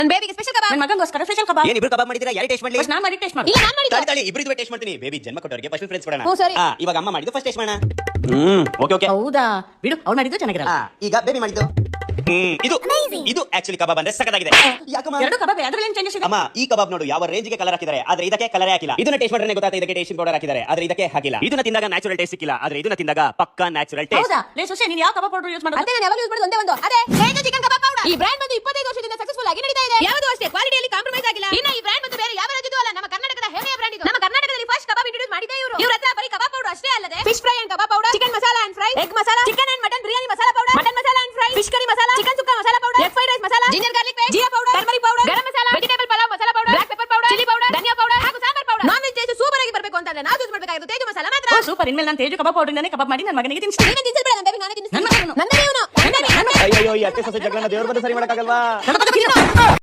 ನನ್ನ ಬೇಬಿಗೆ ಸ್ಪೆಷಲ್ ಕಬಾಬ್, ನನ್ನ ಮಗನಿಗೋಸ್ಕರ ಸ್ಪೆಷಲ್ ಕಬಾಬ್. ಏನ್ ಇಬ್ರು ಕಬಾಬ್ ಮಾಡಿದಿರಾ? ಯಾರು ಟೇಸ್ಟ್ ಮಾಡ್ಲಿ? ಫಸ್ಟ್ ನಾನು ಮಾಡಿ ಟೇಸ್ಟ್ ಮಾಡಿ. ಇಲ್ಲ ನಾನು ಮಾಡಿದ್ದು. ತಾಳಿ ಇಬ್ರು ಟೇಸ್ಟ್ ಮಾಡ್ತೀನಿ. ಬೇಬಿ ಜನ್ಮ ಕೊಟ್ಟವರಿಗೆ ಫಸ್ಟ್ ಫ್ರೆಂಡ್ಸ್ ಕೊಡೋಣ. ಹ್ಞೂ ಸರಿ. ಇವಾಗ ಅಮ್ಮ ಮಾಡಿದ್ದು ಫಸ್ಟ್ ಟೇಸ್ಟ್ ಮಾಡೋಣ. Okay okay. ಹೌದಾ, ಬಿಡು, ಅವ್ಳು ಮಾಡಿದ್ದು ಚೆನ್ನಾಗಿರಲ್ಲ. ಈಗ ಬೇಬಿ ಮಾಡಿದ್ದು. ಇದು ಆಕ್ಚುಲಿ ಕಬಾಬ್ ಅಂದ್ರೆ ಸಖತ್ತಾಗಿದೆ. ಯಾಕಮ್ಮ? ಎರಡು ಕಬಾಬ್, ಅದ್ರಲ್ಲಿ ಏನು ಚೇಂಜಸ್ ಇದೆ? ಅಮ್ಮ, ಈ ಕಬಾಬ್ ನೋಡು ಯಾವ ರೇಂಜ್ ಗೆ ಕಲರ್ ಹಾಕಿದ್ದಾರೆ, ಆದ್ರೆ ಇದಕ್ಕೆ ಕಲರ್ ಹಾಕಿಲ್ಲ. ಇದನ್ನ ಟೇಸ್ಟ್ ಮಾಡಿದ್ರೆ ಗೊತ್ತಾಗ್ತದೆ ಇದಕ್ಕೆ ಟೇಸ್ಟ್ ಪೌಡರ್ ಹಾಕಿದ್ದಾರೆ, ಆದ್ರೆ ಇದಕ್ಕೆ ಹಾಕಿಲ್ಲ. ಇದನ್ನ ತಿಂದಾಗ ನ್ಯಾಚುರಲ್ ಟೇಸ್ಟ್ ಸಿಕ್ಕಿಲ್ಲ, ಆದ್ರೆ ಇದನ್ನ ತಿಂದಾಗ ಪಕ್ಕಾ ನ್ಯಾಚುರಲ್ ಟೇಸ್ಟ್. ಹೌದಾ? ಲೇ ಸುಶಿ, ನೀನು ಯಾವ ಕಬಾಬ್ ಪೌಡರ್ ಯೂಸ್ ಮಾಡೋದು? ಅದೇ ನಾನು ಯಾವಾಗ ಯೂಸ್ ಮಾಡೋದು ಒಂದೇ ಒಂದು, ಅದೇ ಹೇಗೆ ಚಿಕನ್ ಕಬಾಬ್ ಪೌಡರ್. ಈ ಬ್ರ್ಯಾಂಡ್ ಬಂದು 25 ವರ್ಷದಿಂದ ಸಕ್ಸಸ್ಫುಲ್ ಆಗಿ ನಡೀತಾ ಇದೆ. ಯಾವುದು ಅಷ್ಟೇ ಕ್ವಾಲಿಟಿಯಲ್ಲಿ ಕಾಂಪ್ರಮೈಸ್ ಆಗಿಲ್ಲ. ಇನ್ನು ಈ ಬ್ರ್ಯಾಂಡ್ ಬಂದು ಬೇರೆ ಯಾವ ರಾಜ್ಯದೂ ಅಲ್ಲ, ನಮ್ಮ ಕರ್ನಾಟಕದ ಹೆಮ್ಮೆಯ ಬ್ರ್ಯಾಂಡ್ ಇದು. ನಮ್ಮ ಕರ್ನಾಟಕದಲ್ಲಿ ಫಸ್ಟ್ ಕಬಾಬ್ ಇಂಟ್ರೊಡ್ಯೂಸ್ ಮಾಡಿದೆ ಇವರು. ಇವರ ಹತ್ರ ಬರೀ ಕಬಾಬ್ ಪೌಡರ್ ಅಷ್ಟೇ ಅಲ್ಲದೆ fish fry and kebab powder, chicken masala and fry, egg masala, chicken and mutton biryani masala powder, mutton masala and fry, fish curry masala, chicken sukka masala powder, egg fried rice masala, ginger garlic paste, ಜೀರಾ powder, turmeric powder, garam masala, vegetable pulao masala powder, black pepper powder, chilli powder, ಧನಿಯಾ powder ಹಾಗೂ sambar powder. Non veg taste super ಆಗಿ ಬರಬೇಕು ಅಂತಂದ್ರೆ ನಾವು use ಮಾಡಬೇಕಾಗಿರೋದು ತೇಜು ಮಸಾಲಾ ಮಾತ್ರ. Super. ಇನ್ಮೇಲೆ ನಾನು ತೇಜು ಕಬಾಬ್ ಪೌಡರ್ ಇಂದಾನೆ ಕಬಾಬ್ ಮಾಡಿ ನನ್ನ ಮಗನಿಗೆ ತಿನ್ನಿಸ್ತೀನಿ. ನೀನು ತಿನ್ಸಬೇಡ, ನನ್ನ ಬೇಬಿ ನಾನೇ ತಿನ್ನಿಸ್ತೀನಿ. ನನ್ನ ಮಗನು. ನನ್ನ ಬೇಬಿ ಇವನು. ಅಯ್ಯೋ, ಈ ಅತ್ತೆ ಸೊಸೆ ಜಗಳನ್ನ ದೇವ್ರ ಬಂದು ಸರಿ ಮಾಡಕ್ಕಾಗಲ್ವಾ?